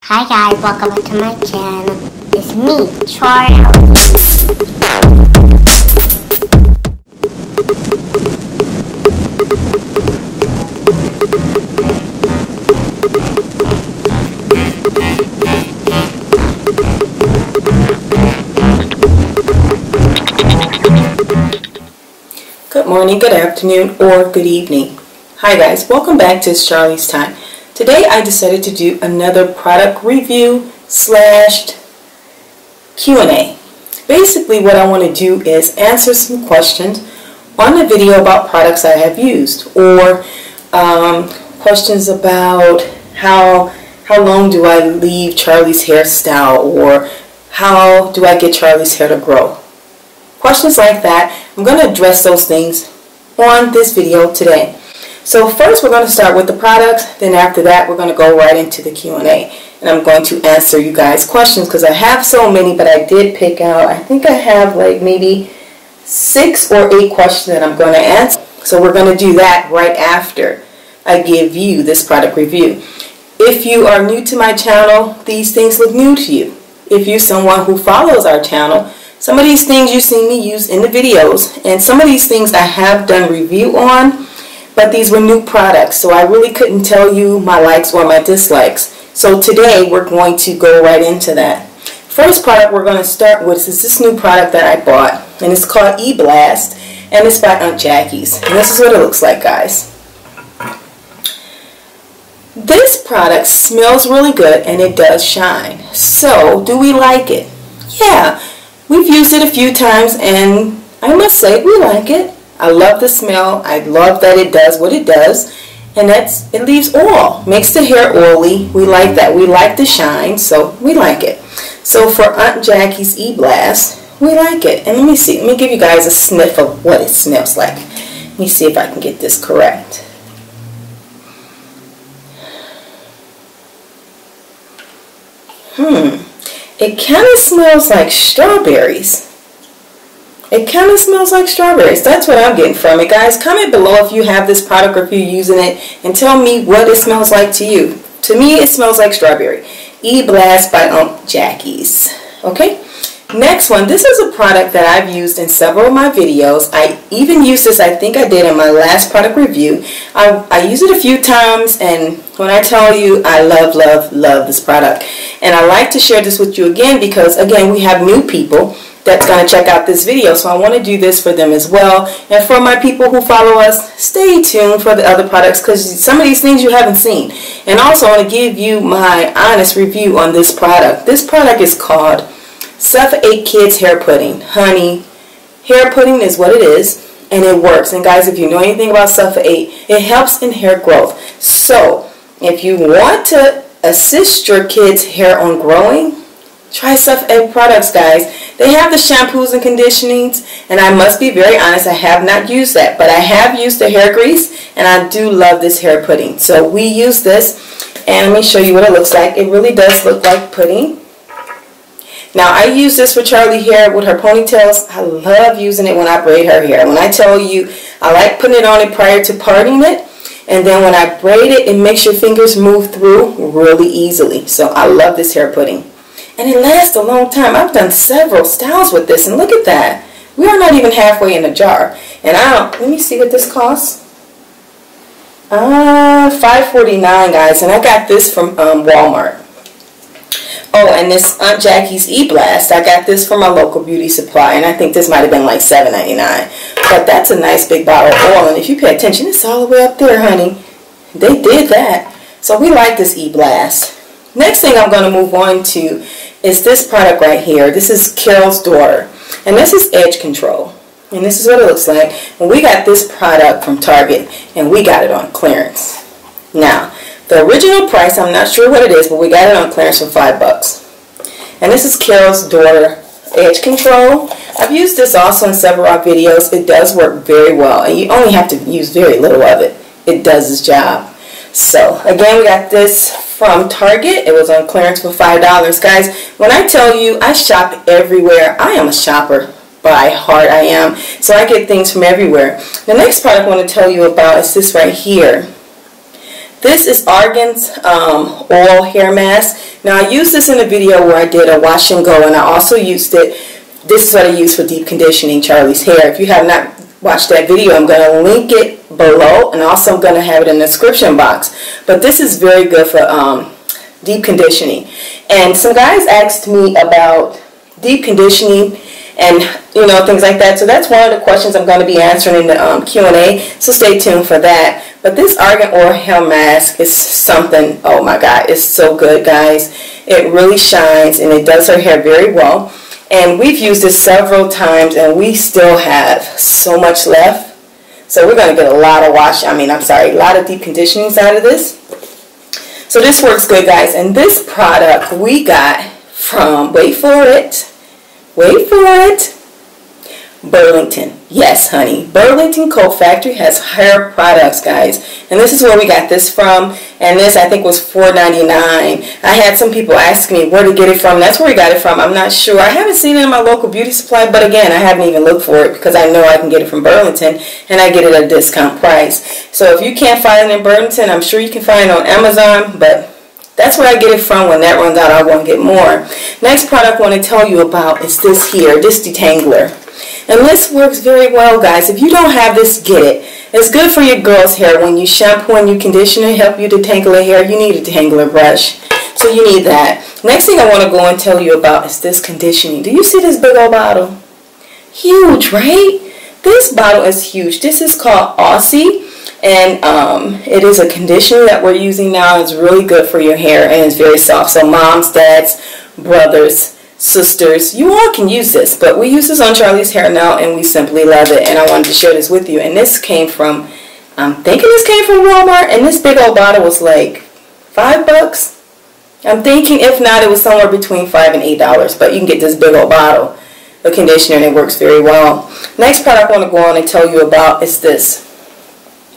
Hi guys, welcome back to my channel. It's me, Charlie. Good morning, good afternoon, or good evening. Hi guys, welcome back to It's Charlie's Time. Today I decided to do another product review slash Q&A. Basically what I want to do is answer some questions on the video about products I have used, or questions about how long do I leave Charlie's hairstyle, or how do I get Charlie's hair to grow. Questions like that. I'm going to address those things on this video today. So first we're going to start with the products, then after that we're going to go right into the Q&A. And I'm going to answer you guys' questions because I have so many, but I did pick out, I think I have like maybe 6 or 8 questions that I'm going to answer. So we're going to do that right after I give you this product review. If you are new to my channel, these things look new to you. If you're someone who follows our channel, some of these things you've seen me use in the videos, and some of these things I have done review on, but these were new products, so I really couldn't tell you my likes or my dislikes. So today we're going to go right into that. First product we're going to start with is this new product that I bought, and it's called E-Blast, and it's by Aunt Jackie's. And this is what it looks like, guys. This product smells really good and it does shine. So do we like it? Yeah, we've used it a few times and I must say we like it. I love the smell. I love that it does what it does, and it leaves oil, makes the hair oily. We like that. We like the shine, so we like it. So for Aunt Jackie's E-Blast, we like it. And let me see. Let me give you guys a sniff of what it smells like. Let me see if I can get this correct. It kind of smells like strawberries. It kind of smells like strawberries. That's what I'm getting from it, guys. Comment below if you have this product or if you're using it, and tell me what it smells like to you. To me, it smells like strawberry. E-Blast by Aunt Jackie's. Okay? Next one. This is a product that I've used in several of my videos. I even used this, I think I did in my last product review. I used it a few times, and when I tell you I love, love, love this product. And I like to share this with you again because, again, we have new people that's going to check out this video, so I want to do this for them as well. And for my people who follow us, stay tuned for the other products because some of these things you haven't seen. And also I want to give you my honest review on this product. This product is called Suffocate Kids Hair Pudding. Honey, hair pudding is what it is, and it works. And guys, if you know anything about Suffocate, it helps in hair growth. So if you want to assist your kids' hair on growing, try Suffocate products, guys. They have the shampoos and conditionings, and I must be very honest, I have not used that, but I have used the hair grease, and I do love this hair pudding. So we use this, and let me show you what it looks like. It really does look like pudding. Now I use this for Charlie hair with her ponytails. I love using it when I braid her hair. When I tell you, I like putting it on it prior to parting it, and then when I braid it, it makes your fingers move through really easily. So I love this hair pudding. And it lasts a long time. I've done several styles with this, and look at that. We are not even halfway in the jar. And let me see what this costs. $5.49, guys, and I got this from Walmart. Oh, and this Aunt Jackie's E-Blast, I got this from my local beauty supply, and I think this might have been like $7.99. But that's a nice big bottle of oil, and if you pay attention, it's all the way up there, honey. They did that. So we like this E-Blast. Next thing I'm going to move on to is this product right here. This is Carol's Daughter, and this is Edge Control, and this is what it looks like. And we got this product from Target, and we got it on clearance. Now, the original price, I'm not sure what it is, but we got it on clearance for $5. And this is Carol's Daughter Edge Control. I've used this also in several of our videos. It does work very well, and you only have to use very little of it. It does its job. So, again, we got this from Target. It was on clearance for $5. Guys, when I tell you I shop everywhere, I am a shopper by heart. I am. So I get things from everywhere. The next product I want to tell you about is this right here. This is Argan's oil hair mask. Now I used this in a video where I did a wash and go, and I also used it. This is what I use for deep conditioning Charlie's hair. If you have not watched that video, I'm going to link it below, and also I'm going to have it in the description box. But this is very good for deep conditioning. And some guys asked me about deep conditioning and things like that. So that's one of the questions I'm going to be answering in the Q&A. So stay tuned for that. But this Argan oil hair mask is something, oh my God, it's so good, guys. It really shines and it does her hair very well. And we've used this several times and we still have so much left. So we're going to get a lot of a lot of deep conditionings out of this. So this works good, guys. And this product we got from, wait for it, Burlington. Yes, honey. Burlington Coat Factory has hair products, guys. And this is where we got this from. And this, I think, was $4.99. I had some people ask me where to get it from. That's where we got it from. I'm not sure. I haven't seen it in my local beauty supply. But again, I haven't even looked for it because I know I can get it from Burlington. And I get it at a discount price. So if you can't find it in Burlington, I'm sure you can find it on Amazon. But that's where I get it from. When that runs out, I won't get more. Next product I want to tell you about is this here, this detangler. And this works very well, guys. If you don't have this, get it. It's good for your girl's hair. When you shampoo and you condition it, help you detangle her hair, you need a detangler brush. So you need that. Next thing I want to go and tell you about is this conditioning. Do you see this big old bottle? Huge, right? This bottle is huge. This is called Aussie. And it is a conditioner that we're using now. It's really good for your hair and it's very soft. So moms, dads, brothers, sisters, you all can use this. But we use this on Charlie's hair now and we simply love it. And I wanted to share this with you. And this came from, I'm thinking this came from Walmart. And this big old bottle was like $5. I'm thinking if not, it was somewhere between $5 and $8. But you can get this big old bottle of conditioner and it works very well. Next product I want to go on and tell you about is this.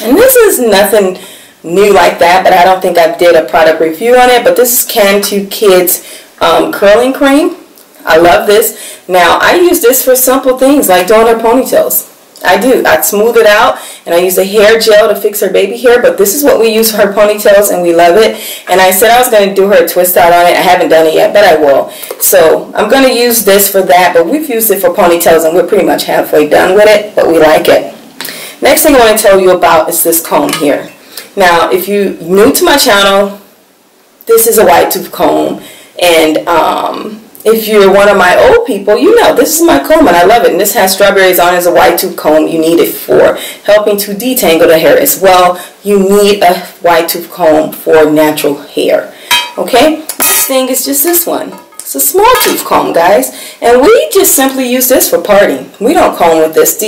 And this is nothing new like that, but I don't think I did a product review on it. But this is Cantu Kids curling cream. I love this. Now, I use this for simple things like doing her ponytails. I do. I smooth it out, and I use a hair gel to fix her baby hair. But this is what we use for her ponytails, and we love it. And I said I was going to do her a twist out on it. I haven't done it yet, but I will. So I'm going to use this for that. But we've used it for ponytails, and we're pretty much halfway done with it. But we like it. Next thing I want to tell you about is this comb here. Now, if you're new to my channel, this is a white tooth comb. And if you're one of my old people, you know this is my comb and I love it. And this has strawberries on it as a white tooth comb. You need it for helping to detangle the hair as well. You need a white tooth comb for natural hair. Okay? Next thing is just this one. It's a small tooth comb, guys. And we just simply use this for parting. We don't comb with this.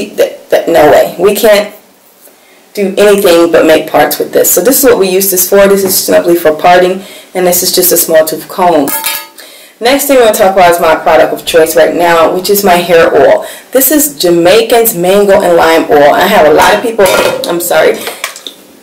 No way. We can't do anything but make parts with this. So this is what we use this for. This is simply for parting. And this is just a small tooth comb. Next thing I want to talk about is my product of choice right now, which is my hair oil. This is Jamaican's Mango and Lime Oil. I have a lot of people,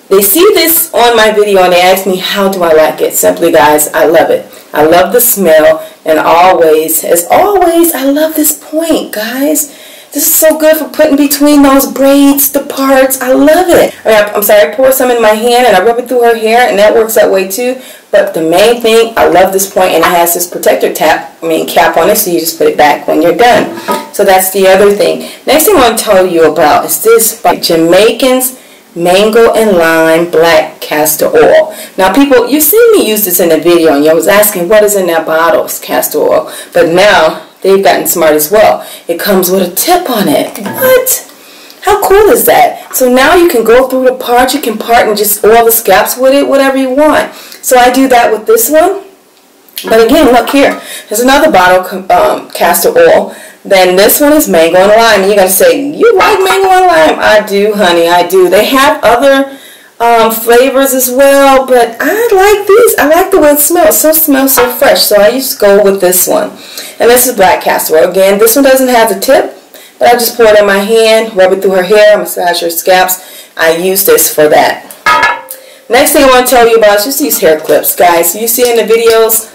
they see this on my video and they ask me how do I like it. Simply, guys, I love it. I love the smell, and always, as always, I love this point, guys. This is so good for putting between those braids, the parts. I love it. I pour some in my hand and I rub it through her hair, and that works that way too. But the main thing, I love this point, and it has this protector cap on it, so you just put it back when you're done. So that's the other thing. Next thing I want to tell you about is this by Jamaican's Mango and Lime Black Castor Oil. Now, people, you see me use this in the video, and you was asking what is in that bottle. It's castor oil. But now they've gotten smart as well. It comes with a tip on it. What? How cool is that? So now you can go through the part. You can part and just oil the scalps with it, whatever you want. So I do that with this one. But again, look here. There's another bottle, castor oil. Then this one is mango and lime. And you're going to say, you like mango and lime? I do, honey, I do. They have other flavors as well, but I like these. I like the way it smells. So it smells so fresh. So I used to go with this one. And this is black castor oil. Again, this one doesn't have the tip, but I just pour it in my hand, rub it through her hair, massage her scalps. I use this for that. Next thing I want to tell you about is just these hair clips, guys. So you see in the videos,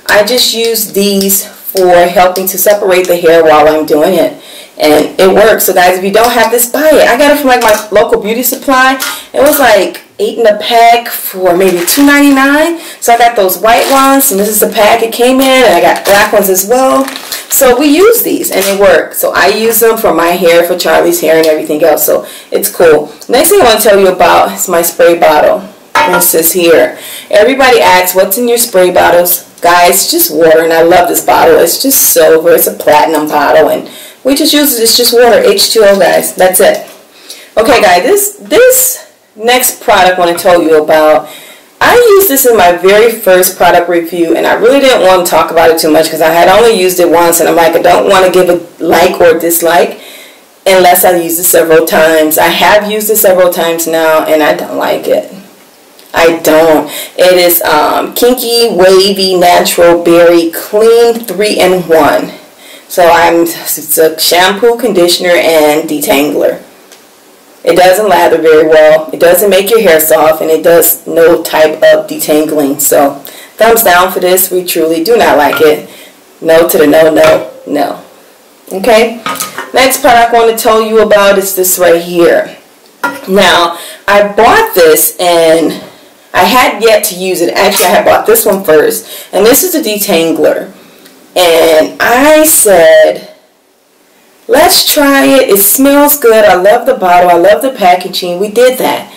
I just use these for helping to separate the hair while I'm doing it. and it works. So guys, if you don't have this, buy it. I got it from like my local beauty supply. It was like 8 in a pack for maybe $2.99. So I got those white ones, and this is the pack it came in, and I got black ones as well. So we use these and they work. So I use them for my hair, for Charlie's hair, and everything else. So it's cool. Next thing I want to tell you about is my spray bottle. This is here. Everybody asks, what's in your spray bottles? Guys, just water, and I love this bottle. It's just silver. It's a platinum bottle, and we just use it. It's just water, H2O, guys. That's it. Okay, guys, this next product I want to tell you about, I used this in my very first product review, and I really didn't want to talk about it too much because I had only used it once, and I'm like, I don't want to give a like or dislike unless I use it several times. I have used it several times now, and I don't like it. I don't. It is Kinky Wavy Natural Berry Clean 3-in-1. So it's a shampoo, conditioner, and detangler. It doesn't lather very well. It doesn't make your hair soft, and it does no type of detangling. So thumbs down for this. We truly do not like it. No to the no, no, no. Okay. Next product I want to tell you about is this right here. Now, I bought this and I had yet to use it. Actually, I had bought this one first, and this is a detangler. And I said, let's try it. It smells good. I love the bottle. I love the packaging. We did that.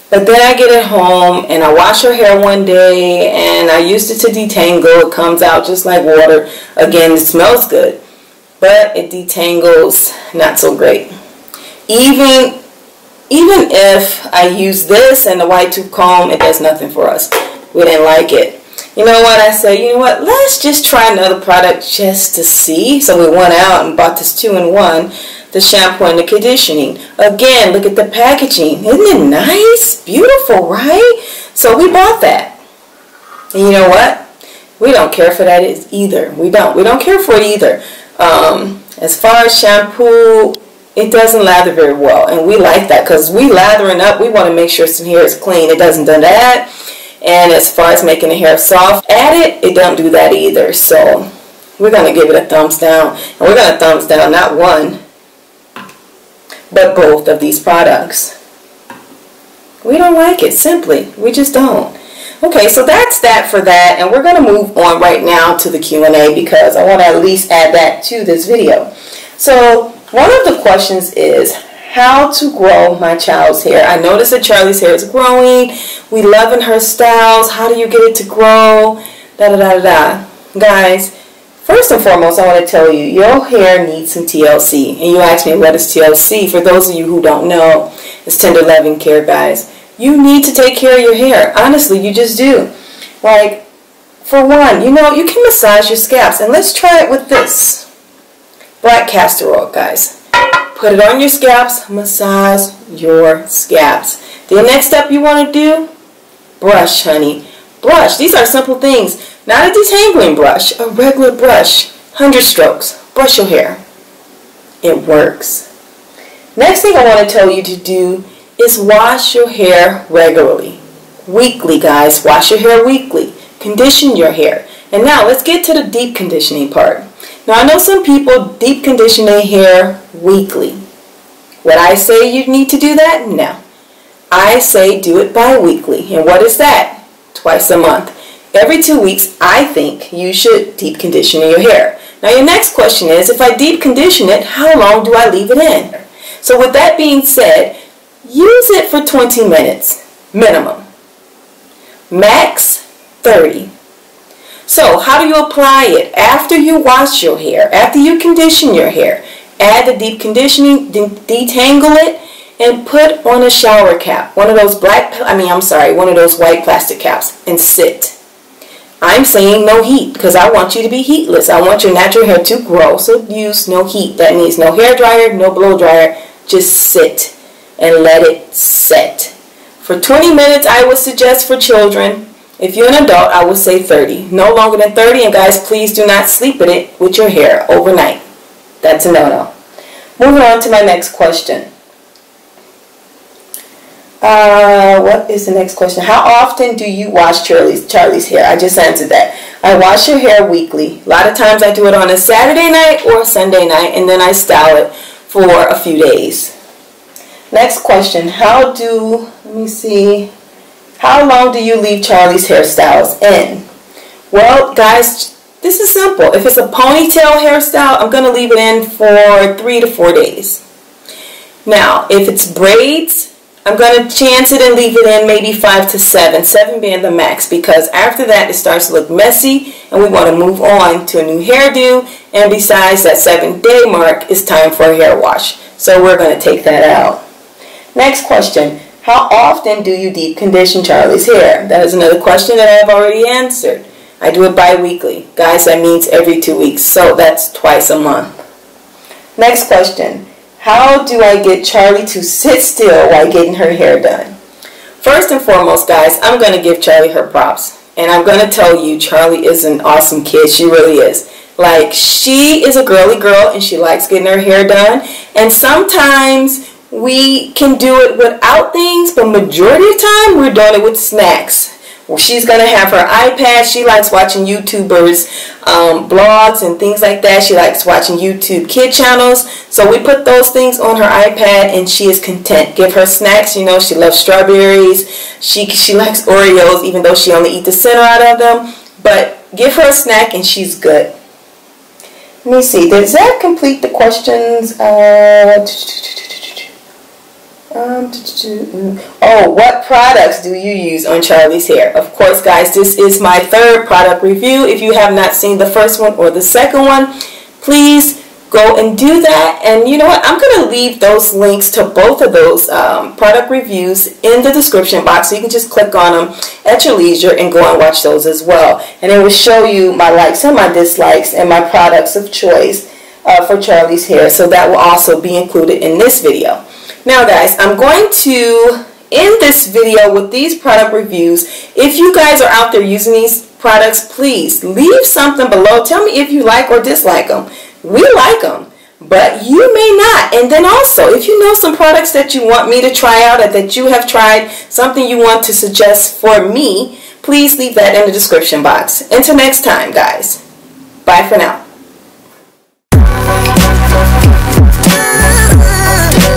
But then I get it home, and I wash her hair one day, and I used it to detangle. It comes out just like water. Again, it smells good, but it detangles not so great. Even if I use this and the white tooth comb, it does nothing for us. We didn't like it. You know what? I said, you know what? Let's just try another product just to see. So we went out and bought this 2-in-1, the shampoo and the conditioning. Again, look at the packaging. Isn't it nice? Beautiful, right? So we bought that. And you know what? We don't care for that either. We don't care for it either. As far as shampoo, it doesn't lather very well, and we like that because we lathering up. We want to make sure some hair is clean. It doesn't do that. And as far as making the hair soft, it don't do that either. So we're going to give it a thumbs down, and we're going to thumbs down not one but both of these products. We don't like it, simply. We just don't. Okay, so that's that for that, and we're going to move on right now to the Q&A because I want to at least add that to this video. So one of the questions is how to grow my child's hair. I noticed that Charlie's hair is growing. We loving her styles. How do you get it to grow? Da da da da da. Guys, first and foremost, I want to tell you, your hair needs some TLC. And you ask me, what is TLC? For those of you who don't know, it's tender loving care, guys. You need to take care of your hair. Honestly, you just do. Like, for one, you know, you can massage your scalps. And let's try it with this. Black castor oil, guys. Put it on your scalps, massage your scalps. The next step you want to do, brush, honey. Brush. These are simple things. Not a detangling brush, a regular brush. 100 strokes. Brush your hair. It works. Next thing I want to tell you to do is wash your hair regularly. Weekly, guys. Wash your hair weekly. Condition your hair. And now let's get to the deep conditioning part. Now, I know some people deep condition their hair weekly. Would I say you need to do that? No. I say do it bi-weekly. And what is that? Twice a month. Every 2 weeks, I think you should deep condition your hair. Now, your next question is, if I deep condition it, how long do I leave it in? So with that being said, use it for 20 minutes, minimum. Max 30. So how do you apply it? After you wash your hair, after you condition your hair, add the deep conditioning, detangle it, and put on a shower cap. One of those one of those white plastic caps, and sit. I'm saying no heat because I want you to be heatless. I want your natural hair to grow, so use no heat. That means no hair dryer, no blow dryer. Just sit and let it set. For 20 minutes, I would suggest for children. If you're an adult, I would say 30. No longer than 30. And guys, please do not sleep with your hair overnight. That's a no-no. Moving on to my next question. What is the next question? How often do you wash Charlie's hair? I just answered that. I wash her hair weekly. A lot of times I do it on a Saturday night or a Sunday night, and then I style it for a few days. Next question. Let me see. How long do you leave Charlie's hairstyles in? Well, guys, this is simple. If it's a ponytail hairstyle, I'm going to leave it in for 3 to 4 days. Now, if it's braids, I'm going to chance it and leave it in maybe 5 to 7, 7 being the max, because after that it starts to look messy and we want to move on to a new hairdo, and besides that 7-day mark, it's time for a hair wash. So we're going to take that out. Next question. How often do you deep condition Charlie's hair? That is another question that I've already answered. I do it bi-weekly. Guys, that means every 2 weeks, so that's twice a month. Next question. How do I get Charlie to sit still while getting her hair done? First and foremost, guys, I'm going to give Charlie her props. And I'm going to tell you, Charlie is an awesome kid. She really is. Like, she is a girly girl and she likes getting her hair done. And sometimes we can do it without things, but majority of the time we're doing it with snacks. Well, she's going to have her iPad. She likes watching YouTubers, blogs and things like that. She likes watching YouTube kid channels. So we put those things on her iPad and she is content. Give her snacks. You know, she loves strawberries. She likes Oreos, even though she only eats the center out of them. But give her a snack and she's good. Let me see. Does that complete the questions? What products do you use on Charlie's hair? Of course, guys, this is my 3rd product review. If you have not seen the first one or the second one, please go and do that. And you know what? I'm going to leave those links to both of those product reviews in the description box, so you can just click on them at your leisure and go and watch those as well. And it will show you my likes and my dislikes and my products of choice for Charlie's hair. So that will also be included in this video. Now, guys, I'm going to end this video with these product reviews. If you guys are out there using these products, please leave something below. Tell me if you like or dislike them. We like them, but you may not. And then also, if you know some products that you want me to try out or that you have tried, something you want to suggest for me, please leave that in the description box. Until next time, guys. Bye for now.